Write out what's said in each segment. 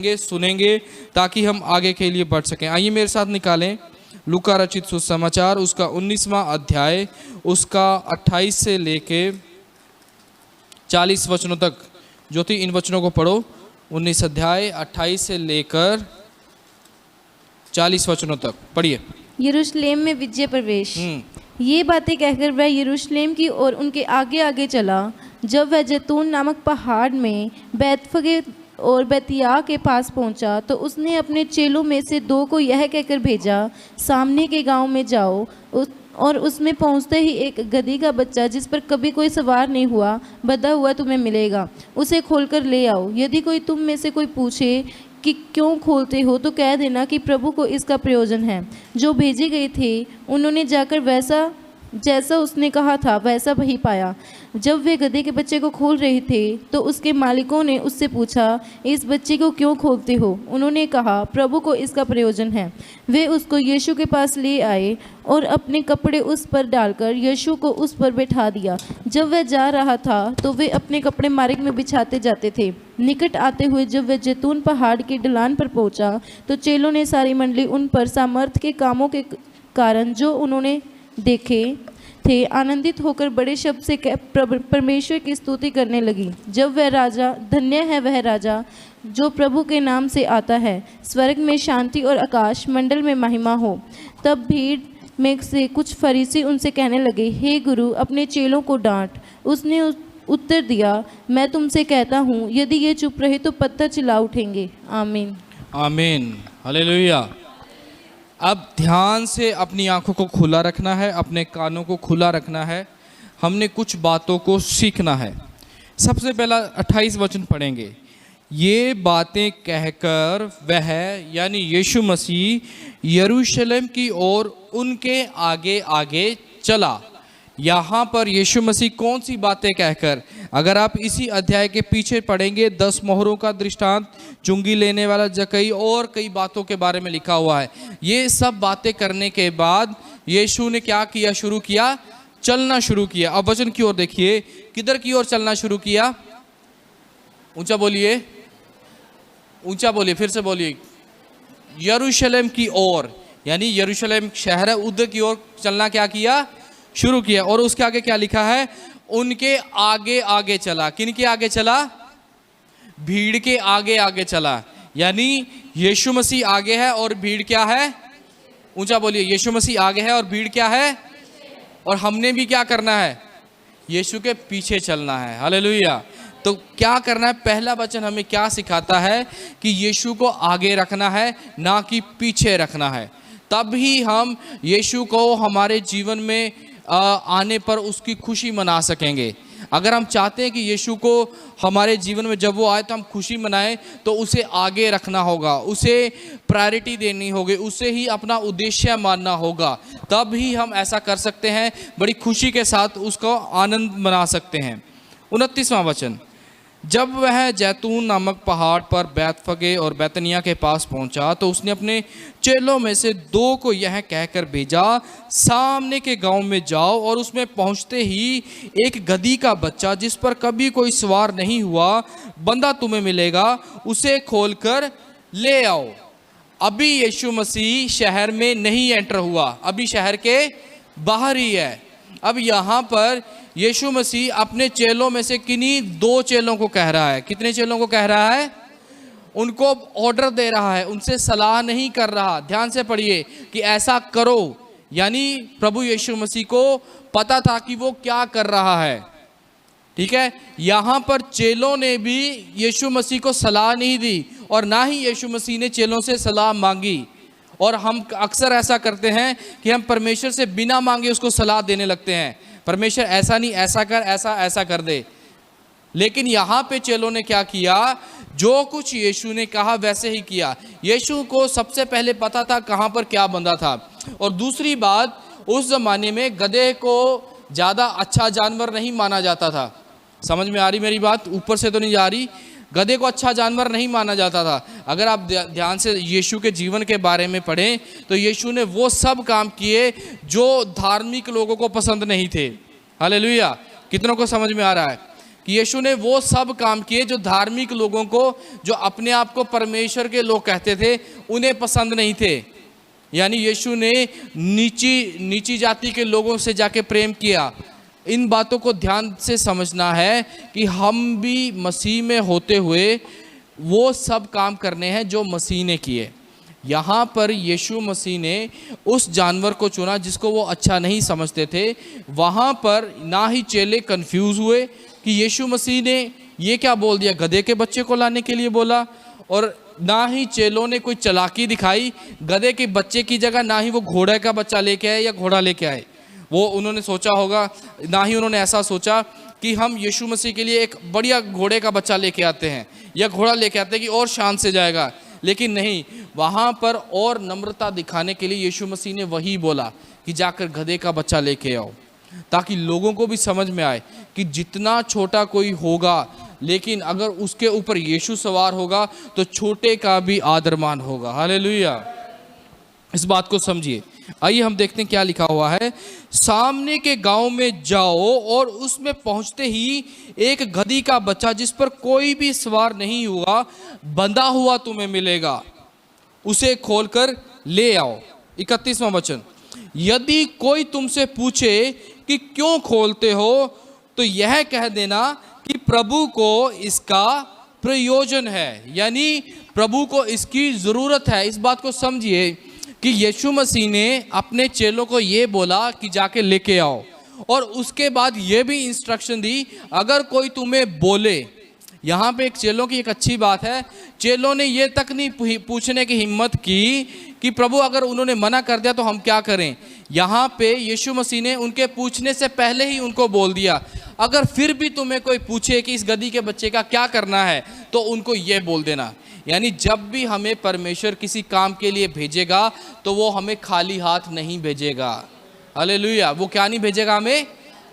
सुनेंगे ताकि हम आगे के लिए बढ़ सकें। आइए मेरे साथ निकालें लूका रचित सुसमाचार उसका 19वां अध्याय उसका 28 से लेके 40 वचनों तक। ज्योति इन वचनों को पढ़ो। 19 अध्याय 28 से लेकर 40 वचनों तक पढ़िए। यरूशलेम में विजय प्रवेश। ये बातें कहकर वह यरूशलेम की ओर उनके आगे आगे चला। जब वह जैतून नामक पहाड़ में बैतफगे और बैतिया के पास पहुंचा तो उसने अपने चेलों में से 2 को यह कहकर भेजा, सामने के गांव में जाओ और उसमें पहुंचते ही एक गधी का बच्चा जिस पर कभी कोई सवार नहीं हुआ बंधा हुआ तुम्हें मिलेगा, उसे खोलकर ले आओ। यदि कोई तुम में से कोई पूछे कि क्यों खोलते हो तो कह देना कि प्रभु को इसका प्रयोजन है। जो भेजे गए थे उन्होंने जाकर जैसा उसने कहा था वैसा वही पाया। जब वे गधे के बच्चे को खोल रहे थे तो उसके मालिकों ने उससे पूछा, इस बच्चे को क्यों खोलते हो? उन्होंने कहा, प्रभु को इसका प्रयोजन है। वे उसको यीशु के पास ले आए और अपने कपड़े उस पर डालकर यीशु को उस पर बैठा दिया। जब वह जा रहा था तो वे अपने कपड़े मार्ग में बिछाते जाते थे। निकट आते हुए जब वह जैतून पहाड़ की ढलान पर पहुंचा तो चेलों ने सारी मंडली उन पर सामर्थ्य के कामों के कारण जो उन्होंने देखे थे आनंदित होकर बड़े शब्द से परमेश्वर की स्तुति करने लगी। जब वह राजा, धन्य है वह राजा जो प्रभु के नाम से आता है, स्वर्ग में शांति और आकाश मंडल में महिमा हो। तब भीड़ में से कुछ फरीसी उनसे कहने लगे, हे गुरु, अपने चेलों को डांट। उसने उत्तर दिया, मैं तुमसे कहता हूँ यदि ये चुप रहे तो पत्थर चिल्ला उठेंगे। आमीन आमीन हालेलुया। अब ध्यान से अपनी आंखों को खुला रखना है, अपने कानों को खुला रखना है। हमने कुछ बातों को सीखना है। सबसे पहला 28 वचन पढ़ेंगे। ये बातें कहकर वह यानी यीशु मसीह यरूशलेम की ओर उनके आगे आगे चला। यहाँ पर यीशु मसीह कौन सी बातें कहकर, अगर आप इसी अध्याय के पीछे पढ़ेंगे 10 मोहरों का दृष्टांत, चुंगी लेने वाला जकई और कई बातों के बारे में लिखा हुआ है। ये सब बातें करने के बाद यीशु ने क्या किया? शुरू किया, चलना शुरू किया। अब वचन की ओर देखिए, किधर की ओर चलना शुरू किया? ऊंचा बोलिए, ऊंचा बोलिए, फिर से बोलिए। यरूशलेम की ओर, यानी यरूशलेम शहर है, उधर की ओर चलना क्या किया? शुरू किया। और उसके आगे क्या लिखा है? उनके आगे आगे चला। किन के आगे चला? भीड़ के आगे आगे चला। यानी यीशु मसीह आगे है और भीड़ क्या है? ऊंचा बोलिए, यीशु मसीह आगे है और भीड़ क्या है? और हमने भी क्या करना है? यीशु के पीछे चलना है। हालेलुया। तो क्या करना है? पहला वचन हमें क्या सिखाता है कि यीशु को आगे रखना है, ना कि पीछे रखना है। तब ही हम यीशु को हमारे जीवन में आने पर उसकी खुशी मना सकेंगे। अगर हम चाहते हैं कि यीशु को हमारे जीवन में जब वो आए तो हम खुशी मनाएं, तो उसे आगे रखना होगा, उसे प्रायोरिटी देनी होगी, उसे ही अपना उद्देश्य मानना होगा। तब ही हम ऐसा कर सकते हैं, बड़ी खुशी के साथ उसको आनंद मना सकते हैं। 29वां वचन। जब वह जैतून नामक पहाड़ पर बैतफगे और बैतनिया के पास पहुंचा तो उसने अपने चेलों में से 2 को यह कहकर भेजा, सामने के गांव में जाओ और उसमें पहुंचते ही एक गधी का बच्चा जिस पर कभी कोई सवार नहीं हुआ बंधा तुम्हें मिलेगा, उसे खोलकर ले आओ। अभी यीशु मसीह शहर में नहीं एंटर हुआ, अभी शहर के बाहर ही है। अब यहाँ पर यीशु मसीह अपने चेलों में से किन्हीं 2 चेलों को कह रहा है। कितने चेलों को कह रहा है? उनको ऑर्डर दे रहा है, उनसे सलाह नहीं कर रहा। ध्यान से पढ़िए कि ऐसा करो। यानी प्रभु यीशु मसीह को पता था कि वो क्या कर रहा है। ठीक है, यहाँ पर चेलों ने भी यीशु मसीह को सलाह नहीं दी और ना ही यीशु मसीह ने चेलों से सलाह मांगी। और हम अक्सर ऐसा करते हैं कि हम परमेश्वर से बिना मांगे उसको सलाह देने लगते हैं। परमेश्वर ऐसा नहीं, ऐसा कर, ऐसा कर दे। लेकिन यहाँ पे चेलों ने क्या किया? जो कुछ यीशु ने कहा वैसे ही किया। यीशु को सबसे पहले पता था कहाँ पर क्या बंधा था। और दूसरी बात, उस जमाने में गधे को ज़्यादा अच्छा जानवर नहीं माना जाता था। समझ में आ रही मेरी बात? ऊपर से तो नहीं जा रही। गधे को अच्छा जानवर नहीं माना जाता था। अगर आप ध्यान से यीशु के जीवन के बारे में पढ़ें तो यीशु ने वो सब काम किए जो धार्मिक लोगों को पसंद नहीं थे। हालेलुया। कितनों को समझ में आ रहा है? कि यीशु ने वो सब काम किए जो धार्मिक लोगों को, जो अपने आप को परमेश्वर के लोग कहते थे, उन्हें पसंद नहीं थे। यानी यीशु ने नीची जाति के लोगों से जाके प्रेम किया। इन बातों को ध्यान से समझना है कि हम भी मसीह में होते हुए वो सब काम करने हैं जो मसीह ने किए। यहाँ पर यीशु मसीह ने उस जानवर को चुना जिसको वो अच्छा नहीं समझते थे। वहाँ पर ना ही चेले कंफ्यूज हुए कि यीशु मसीह ने ये क्या बोल दिया, गधे के बच्चे को लाने के लिए बोला, और ना ही चेलों ने कोई चालाकी दिखाई, गधे के बच्चे की जगह ना ही वो घोड़े का बच्चा लेके आए या घोड़ा लेके आए। वो उन्होंने सोचा होगा, ना ही उन्होंने ऐसा सोचा कि हम यीशु मसीह के लिए एक बढ़िया घोड़े का बच्चा लेके आते हैं या घोड़ा लेके आते हैं कि और शान से जाएगा। लेकिन नहीं, वहाँ पर और नम्रता दिखाने के लिए यीशु मसीह ने वही बोला कि जाकर गधे का बच्चा लेके आओ, ताकि लोगों को भी समझ में आए कि जितना छोटा कोई होगा, लेकिन अगर उसके ऊपर यीशु सवार होगा तो छोटे का भी आदर मान होगा। हालेलुया। इस बात को समझिए। आइए हम देखते हैं क्या लिखा हुआ है। सामने के गांव में जाओ और उसमें पहुंचते ही एक गधी का बच्चा जिस पर कोई भी सवार नहीं हुआ, बंधा हुआ तुम्हें मिलेगा, उसे खोलकर ले आओ। 31वां वचन, यदि कोई तुमसे पूछे कि क्यों खोलते हो, तो यह कह देना कि प्रभु को इसका प्रयोजन है, यानी प्रभु को इसकी जरूरत है। इस बात को समझिए कि यीशु मसीह ने अपने चेलों को ये बोला कि जाके लेके आओ, और उसके बाद ये भी इंस्ट्रक्शन दी, अगर कोई तुम्हें बोले। यहाँ पे एक चेलों की एक अच्छी बात है, चेलों ने ये तक नहीं पूछने की हिम्मत की कि प्रभु अगर उन्होंने मना कर दिया तो हम क्या करें। यहाँ पे यीशु मसीह ने उनके पूछने से पहले ही उनको बोल दिया, अगर फिर भी तुम्हें कोई पूछे कि इस गधी के बच्चे का क्या करना है, तो उनको ये बोल देना। यानी जब भी हमें परमेश्वर किसी काम के लिए भेजेगा तो वो हमें खाली हाथ नहीं भेजेगा। हालेलुया। वो क्या नहीं भेजेगा, हमें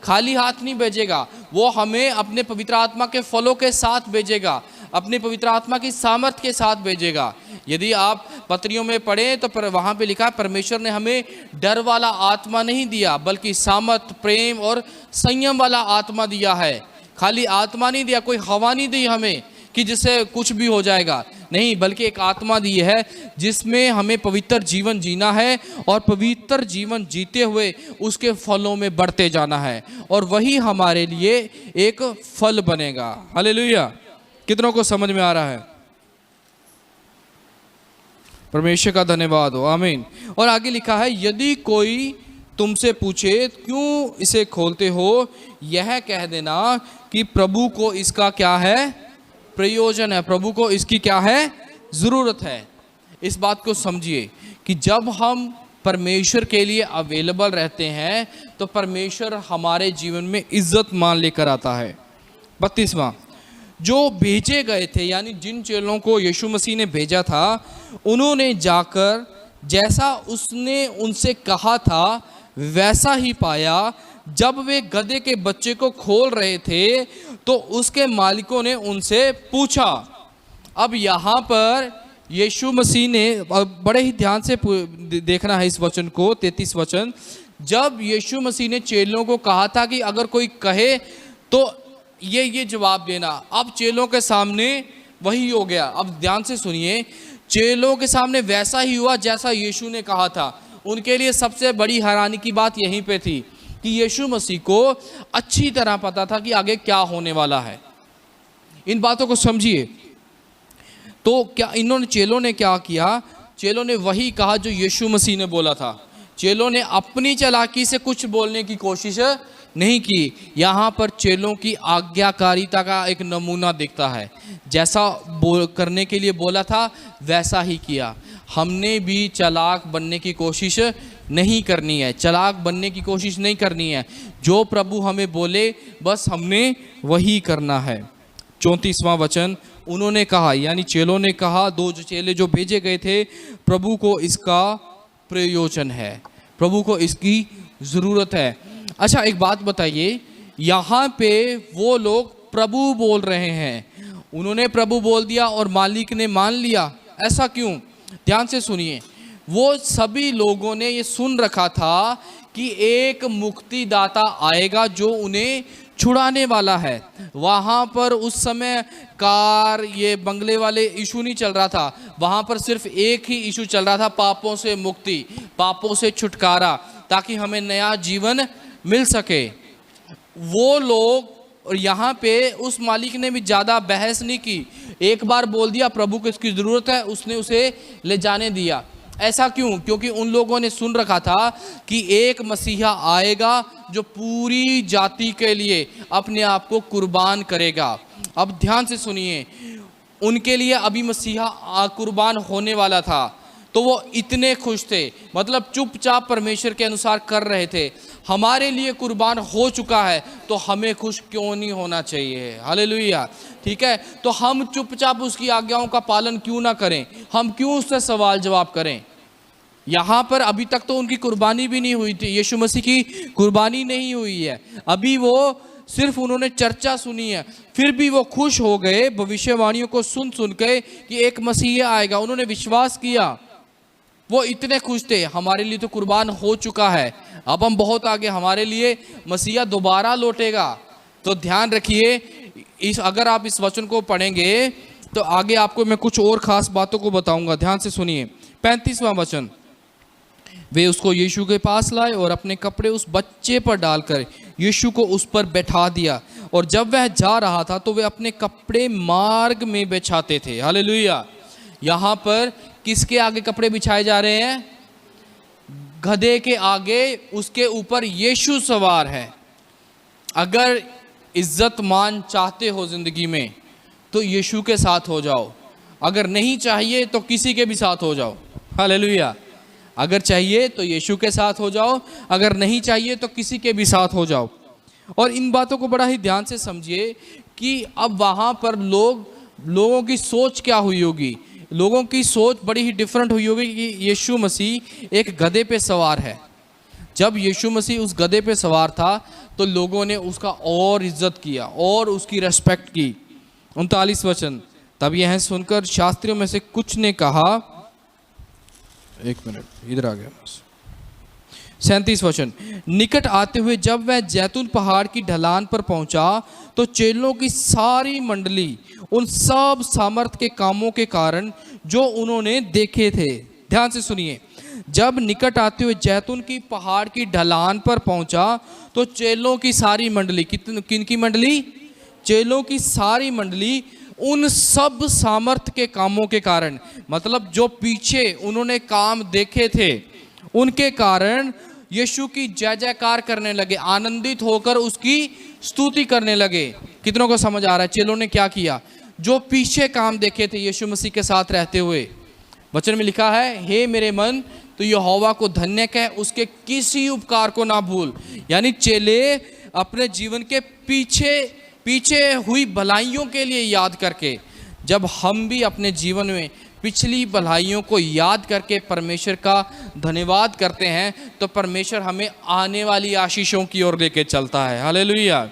खाली हाथ नहीं भेजेगा, वो हमें अपने पवित्र आत्मा के फलों के साथ भेजेगा, अपने पवित्र आत्मा की सामर्थ के साथ भेजेगा। यदि आप पत्रियों में पढ़ें तो वहाँ पे लिखा, परमेश्वर ने हमें डर वाला आत्मा नहीं दिया, बल्कि सामर्थ, प्रेम और संयम वाला आत्मा दिया है। खाली आत्मा नहीं दिया, कोई हवा नहीं दी हमें कि जिससे कुछ भी हो जाएगा, नहीं, बल्कि एक आत्मा दी है जिसमें हमें पवित्र जीवन जीना है, और पवित्र जीवन जीते हुए उसके फलों में बढ़ते जाना है, और वही हमारे लिए एक फल बनेगा। हालेलुया। कितनों को समझ में आ रहा है? परमेश्वर का धन्यवाद हो। आमीन। और आगे लिखा है, यदि कोई तुमसे पूछे क्यों इसे खोलते हो, यह कह देना कि प्रभु को इसका क्या है, प्रयोजन है, प्रभु को इसकी क्या है, जरूरत है। इस बात को समझिए कि जब हम परमेश्वर के लिए अवेलेबल रहते हैं तो परमेश्वर हमारे जीवन में इज्जत मान लेकर आता है। 32वां, जो भेजे गए थे, यानी जिन चेलों को यीशु मसीह ने भेजा था, उन्होंने जाकर जैसा उसने उनसे कहा था वैसा ही पाया। जब वे गधे के बच्चे को खोल रहे थे तो उसके मालिकों ने उनसे पूछा। अब यहाँ पर यीशु मसीह ने, बड़े ही ध्यान से देखना है इस वचन को, 33 वचन, जब यीशु मसीह ने चेलों को कहा था कि अगर कोई कहे तो ये जवाब देना, अब चेलों के सामने वही हो गया। अब ध्यान से सुनिए, चेलों के सामने वैसा ही हुआ जैसा यीशु ने कहा था। उनके लिए सबसे बड़ी हैरानी की बात यहीं पे थी कि यीशु मसीह को अच्छी तरह पता था कि आगे क्या होने वाला है। इन बातों को समझिए। तो क्या चेलों ने क्या किया? चेलों ने वही कहा जो यीशु मसीह ने बोला था। चेलों ने अपनी चालाकी से कुछ बोलने की कोशिश नहीं की। यहाँ पर चेलों की आज्ञाकारिता का एक नमूना दिखता है। जैसा करने के लिए बोला था वैसा ही किया। हमने भी चालाक बनने की कोशिश नहीं करनी है, चालाक बनने की कोशिश नहीं करनी है। जो प्रभु हमें बोले बस हमने वही करना है। 34वां वचन, उन्होंने कहा, यानी चेलों ने कहा, दो चेले जो भेजे गए थे, प्रभु को इसका प्रयोजन है, प्रभु को इसकी ज़रूरत है। अच्छा, एक बात बताइए, यहाँ पे वो लोग प्रभु बोल रहे हैं, उन्होंने प्रभु बोल दिया और मालिक ने मान लिया, ऐसा क्यों? ध्यान से सुनिए। वो सभी लोगों ने ये सुन रखा था कि एक मुक्तिदाता आएगा जो उन्हें छुड़ाने वाला है। वहाँ पर उस समय कार, ये बंगले वाले इशू नहीं चल रहा था, वहाँ पर सिर्फ एक ही इशू चल रहा था, पापों से मुक्ति, पापों से छुटकारा, ताकि हमें नया जीवन मिल सके। वो लोग, और यहाँ पे उस मालिक ने भी ज़्यादा बहस नहीं की, एक बार बोल दिया प्रभु को इसकी ज़रूरत है, उसने उसे ले जाने दिया। ऐसा क्यों? क्योंकि उन लोगों ने सुन रखा था कि एक मसीहा आएगा जो पूरी जाति के लिए अपने आप को कुर्बान करेगा। अब ध्यान से सुनिए, उनके लिए अभी मसीहा कुर्बान होने वाला था, तो वो इतने खुश थे, मतलब चुपचाप परमेश्वर के अनुसार कर रहे थे। हमारे लिए कुर्बान हो चुका है तो हमें खुश क्यों नहीं होना चाहिए? हालेलुया। ठीक है, तो हम चुपचाप उसकी आज्ञाओं का पालन क्यों ना करें? हम क्यों उससे सवाल जवाब करें? यहाँ पर अभी तक तो उनकी कुर्बानी भी नहीं हुई थी, यीशु मसीह की कुर्बानी नहीं हुई है, अभी वो सिर्फ उन्होंने चर्चा सुनी है, फिर भी वो खुश हो गए भविष्यवाणियों को सुन सुन के कि एक मसीहा आएगा। उन्होंने विश्वास किया, वो इतने खुश थे। हमारे लिए तो कुर्बान हो चुका है, अब हम बहुत आगे, हमारे लिए मसीहा दोबारा लौटेगा। तो ध्यान रखिए, अगर आप इस वचन को पढ़ेंगे तो आगे आपको मैं कुछ और खास बातों को बताऊंगा। ध्यान से सुनिए, 35वां वचन, वे उसको यीशु के पास लाए और अपने कपड़े उस बच्चे पर डालकर यीशु को उस पर बैठा दिया, और जब वह जा रहा था तो वे अपने कपड़े मार्ग में बिछाते थे। हालेलुया। यहाँ पर किसके आगे कपड़े बिछाए जा रहे हैं? गधे के आगे, उसके ऊपर यीशु सवार है। अगर इज्जत मान चाहते हो जिंदगी में तो यीशु के साथ हो जाओ, अगर नहीं चाहिए तो किसी के भी साथ हो जाओ। हालेलुया। अगर चाहिए तो यीशु के साथ हो जाओ, अगर नहीं चाहिए तो किसी के भी साथ हो जाओ। और इन बातों को बड़ा ही ध्यान से समझिए कि अब वहाँ पर लोगों की सोच क्या हुई होगी। लोगों की सोच बड़ी ही डिफरेंट हुई होगी कि यीशु मसीह एक गधे पे सवार है। जब यीशु मसीह उस गधे पे सवार था तो लोगों ने उसका और इज्जत किया और उसकी रेस्पेक्ट की। 39 वचन, तब यह सुनकर शास्त्रियों में से कुछ ने कहा, एक मिनट इधर आ गया, 37 वचन, निकट आते हुए जब वह जैतून पहाड़ की ढलान पर पहुंचा तो चेलों की सारी मंडली उन सब सामर्थ के कामों के कारण जो उन्होंने देखे थे। ध्यान से सुनिए, जब निकट आते हुए जैतून की पहाड़ की ढलान पर पहुंचा तो चेलों की सारी मंडली, किन की मंडली? चेलों की सारी मंडली उन सब सामर्थ के कामों के कारण, मतलब जो पीछे उन्होंने काम देखे थे उनके कारण यीशु की जय जयकार करने लगे, आनंदित होकर उसकी स्तुति करने लगे। कितनों को समझ आ रहा है चेलों ने क्या किया? जो पीछे काम देखे थे यीशु मसीह के साथ रहते हुए, वचन में लिखा है, हे मेरे मन तो यहोवा को धन्य कह, उसके किसी उपकार को ना भूल। यानी चेले अपने जीवन के पीछे हुई भलाइयों के लिए याद करके, जब हम भी अपने जीवन में पिछली भलाइयों को याद करके परमेश्वर का धन्यवाद करते हैं तो परमेश्वर हमें आने वाली आशीषों की ओर लेके चलता है। हालेलुया।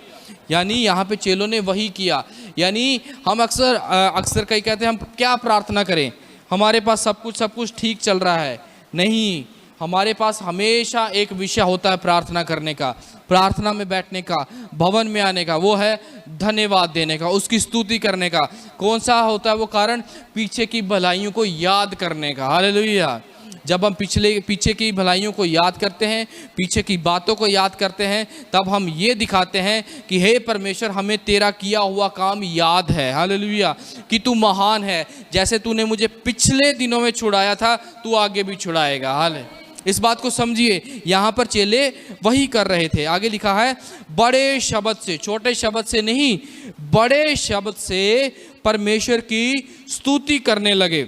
यानी यहाँ पे चेलों ने वही किया। यानी हम अक्सर कई कहते हैं हम क्या प्रार्थना करें, हमारे पास सब कुछ ठीक चल रहा है। नहीं, हमारे पास हमेशा एक विषय होता है प्रार्थना करने का, प्रार्थना में बैठने का, भवन में आने का, वो है धन्यवाद देने का, उसकी स्तुति करने का। कौन सा होता है वो कारण? पीछे की भलाइयों को याद करने का। हालेलुया। जब हम पीछे की भलाइयों को याद करते हैं, पीछे की बातों को याद करते हैं, तब हम ये दिखाते हैं कि हे परमेश्वर, हमें तेरा किया हुआ काम याद है। हालेलुया। कि तू महान है, जैसे तूने मुझे पिछले दिनों में छुड़ाया था तू आगे भी छुड़ाएगा। हाले, इस बात को समझिए, यहाँ पर चेले वही कर रहे थे। आगे लिखा है, बड़े शब्द से, छोटे शब्द से नहीं, बड़े शब्द से परमेश्वर की स्तुति करने लगे।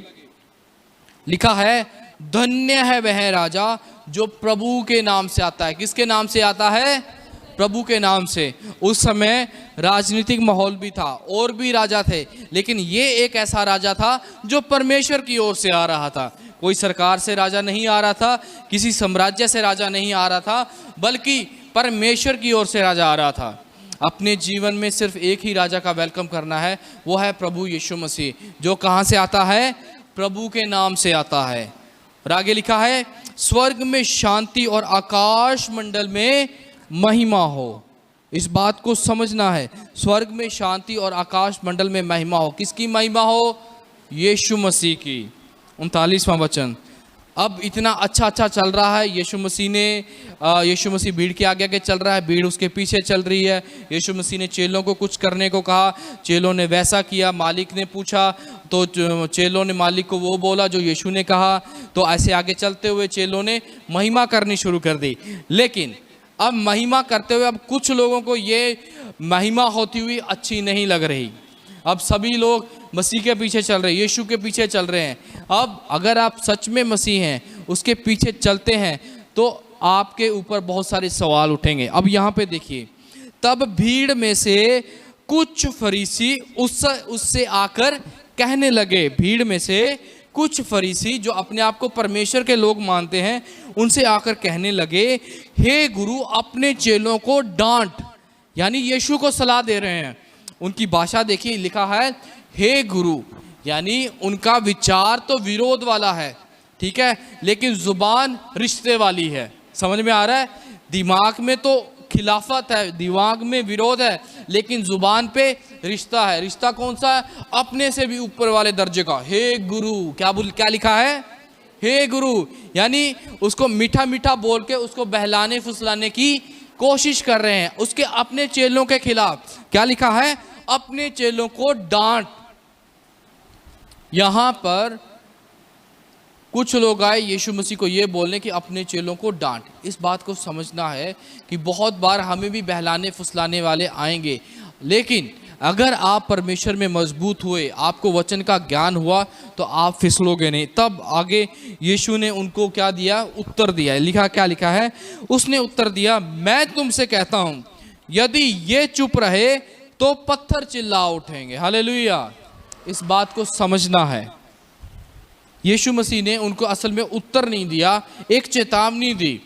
लिखा है, धन्य है वह राजा जो प्रभु के नाम से आता है। किसके नाम से आता है? प्रभु के नाम से। उस समय राजनीतिक माहौल भी था और भी राजा थे, लेकिन ये एक ऐसा राजा था जो परमेश्वर की ओर से आ रहा था। कोई सरकार से राजा नहीं आ रहा था, किसी साम्राज्य से राजा नहीं आ रहा था, बल्कि परमेश्वर की ओर से राजा आ रहा था। अपने जीवन में सिर्फ एक ही राजा का वेलकम करना है, वो है प्रभु यीशु मसीह, जो कहाँ से आता है? प्रभु के नाम से आता है। और आगे लिखा है, स्वर्ग में शांति और आकाश मंडल में महिमा हो। इस बात को समझना है। स्वर्ग में शांति और आकाश मंडल में महिमा हो। किसकी महिमा हो? यीशु मसीह की। 39वां वचन। अब इतना अच्छा चल रहा है, यीशु मसीह भीड़ के आगे आगे चल रहा है, भीड़ उसके पीछे चल रही है। यीशु मसीह ने चेलों को कुछ करने को कहा, चेलों ने वैसा किया। मालिक ने पूछा तो चेलों ने मालिक को वो बोला जो यीशु ने कहा। तो ऐसे आगे चलते हुए चेलों ने महिमा करनी शुरू कर दी। लेकिन अब महिमा करते हुए अब कुछ लोगों को ये महिमा होती हुई अच्छी नहीं लग रही। अब सभी लोग मसीह के पीछे चल रहे हैं, यीशु के पीछे चल रहे हैं। अब अगर आप सच में मसीह हैं, उसके पीछे चलते हैं, तो आपके ऊपर बहुत सारे सवाल उठेंगे। अब यहाँ पे देखिए, तब भीड़ में से कुछ फरीसी उससे आकर कहने लगे। भीड़ में से कुछ फरीसी जो अपने आप को परमेश्वर के लोग मानते हैं, उनसे आकर कहने लगे, हे गुरु, अपने चेलों को डांट। यानी यीशु को सलाह दे रहे हैं। उनकी भाषा देखिए, लिखा है हे गुरु, यानी उनका विचार तो विरोध वाला है, ठीक है, लेकिन जुबान रिश्ते वाली है। समझ में आ रहा है? दिमाग में तो खिलाफत है, दिमाग में विरोध है, लेकिन जुबान पे रिश्ता है। रिश्ता कौन सा है? अपने से भी ऊपर वाले दर्जे का। हे गुरु, क्या लिखा है? हे गुरु, यानी उसको मीठा मीठा बोल के उसको बहलाने फुसलाने की कोशिश कर रहे हैं, उसके अपने चेलों के खिलाफ। क्या लिखा है? अपने चेलों को डांट। यहां पर कुछ लोग आए यीशु मसीह को ये बोलने कि अपने चेलों को डांट। इस बात को समझना है कि बहुत बार हमें भी बहलाने फुसलाने वाले आएंगे, लेकिन अगर आप परमेश्वर में मजबूत हुए, आपको वचन का ज्ञान हुआ, तो आप फिसलोगे नहीं। तब आगे यीशु ने उनको क्या दिया? उत्तर दिया। क्या लिखा है? उसने उत्तर दिया, मैं तुमसे कहता हूं, यदि ये चुप रहे तो पत्थर चिल्ला उठेंगे। हालेलुया। इस बात को समझना है। यीशु मसीह ने उनको असल में उत्तर नहीं दिया, एक चेतावनी दी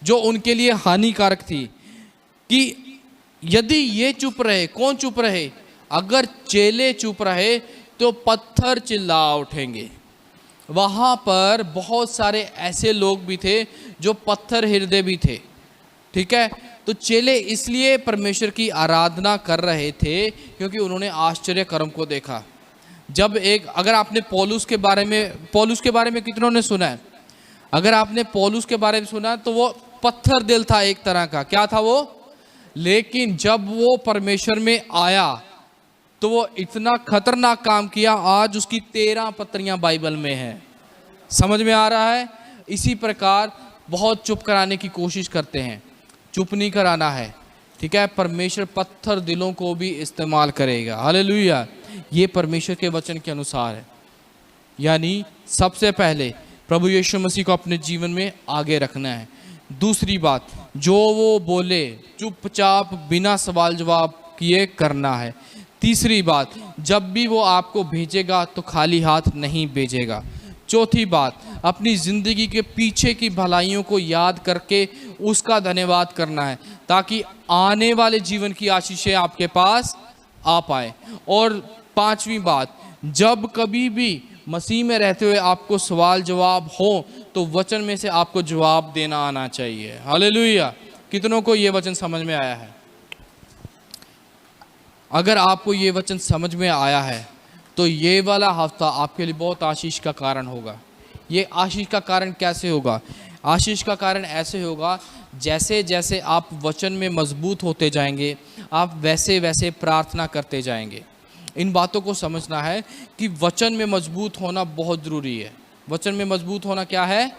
जो उनके लिए हानिकारक थी कि यदि ये चुप रहे। कौन चुप रहे? अगर चेले चुप रहे तो पत्थर चिल्ला उठेंगे। वहाँ पर बहुत सारे ऐसे लोग भी थे जो पत्थर हृदय भी थे, ठीक है। तो चेले इसलिए परमेश्वर की आराधना कर रहे थे क्योंकि उन्होंने आश्चर्य कर्म को देखा। जब अगर आपने पौलुस के बारे में कितनों ने सुना है? अगर आपने पौलुस के बारे में सुना तो वो पत्थर दिल था एक तरह का। क्या था वो? लेकिन जब वो परमेश्वर में आया तो वो इतना खतरनाक काम किया, आज उसकी 13 पत्रियां बाइबल में हैं। समझ में आ रहा है? इसी प्रकार बहुत चुप कराने की कोशिश करते हैं, चुप नहीं कराना है, ठीक है। परमेश्वर पत्थर दिलों को भी इस्तेमाल करेगा। हालेलुया। ये परमेश्वर के वचन के अनुसार है। यानी सबसे पहले प्रभु यीशु मसीह को अपने जीवन में आगे रखना है। दूसरी बात, जो वो बोले चुपचाप बिना सवाल जवाब किए करना है। तीसरी बात, जब भी वो आपको भेजेगा तो खाली हाथ नहीं भेजेगा। चौथी बात, अपनी ज़िंदगी के पीछे की भलाइयों को याद करके उसका धन्यवाद करना है ताकि आने वाले जीवन की आशीषें आपके पास आ पाए। और पांचवी बात, जब कभी भी मसीह में रहते हुए आपको सवाल जवाब हो तो वचन में से आपको जवाब देना आना चाहिए। हालेलुया। कितनों को ये वचन समझ में आया है? अगर आपको ये वचन समझ में आया है तो ये वाला हफ्ता आपके लिए बहुत आशीष का कारण होगा। ये आशीष का कारण कैसे होगा? आशीष का कारण ऐसे होगा, जैसे जैसे आप वचन में मजबूत होते जाएंगे, आप वैसे वैसे प्रार्थना करते जाएंगे। इन बातों को समझना है कि वचन में मजबूत होना बहुत ज़रूरी है। वचन में मजबूत होना क्या है?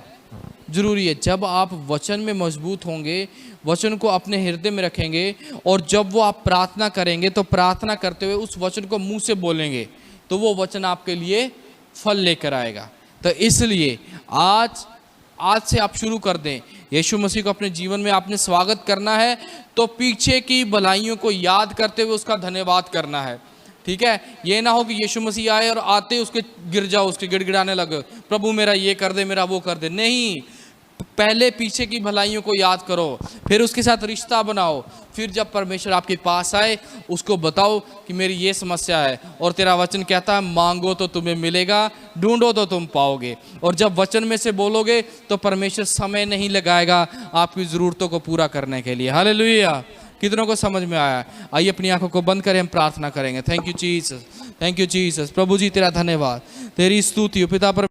ज़रूरी है। जब आप वचन में मजबूत होंगे, वचन को अपने हृदय में रखेंगे, और जब वो आप प्रार्थना करेंगे तो प्रार्थना करते हुए उस वचन को मुंह से बोलेंगे, तो वो वचन आपके लिए फल लेकर आएगा। तो इसलिए आज से आप शुरू कर दें। यीशु मसीह को अपने जीवन में आपने स्वागत करना है तो पीछे की भलाइयों को याद करते हुए उसका धन्यवाद करना है, ठीक है। ये ना हो कि यीशु मसीह आए और आते उसके गिर जाओ, उसके गिड़गिड़ाने लगे, प्रभु मेरा ये कर दे, मेरा वो कर दे। नहीं, पहले पीछे की भलाइयों को याद करो, फिर उसके साथ रिश्ता बनाओ। फिर जब परमेश्वर आपके पास आए उसको बताओ कि मेरी ये समस्या है, और तेरा वचन कहता है मांगो तो तुम्हें मिलेगा, ढूंढो तो तुम पाओगे। और जब वचन में से बोलोगे तो परमेश्वर समय नहीं लगाएगा आपकी ज़रूरतों को पूरा करने के लिए। हालेलुया। कितनों को समझ में आया? आइए अपनी आंखों को बंद करें, हम प्रार्थना करेंगे। Thank you Jesus, thank you Jesus. प्रभु जी तेरा धन्यवाद, तेरी स्तुति हो पिता पर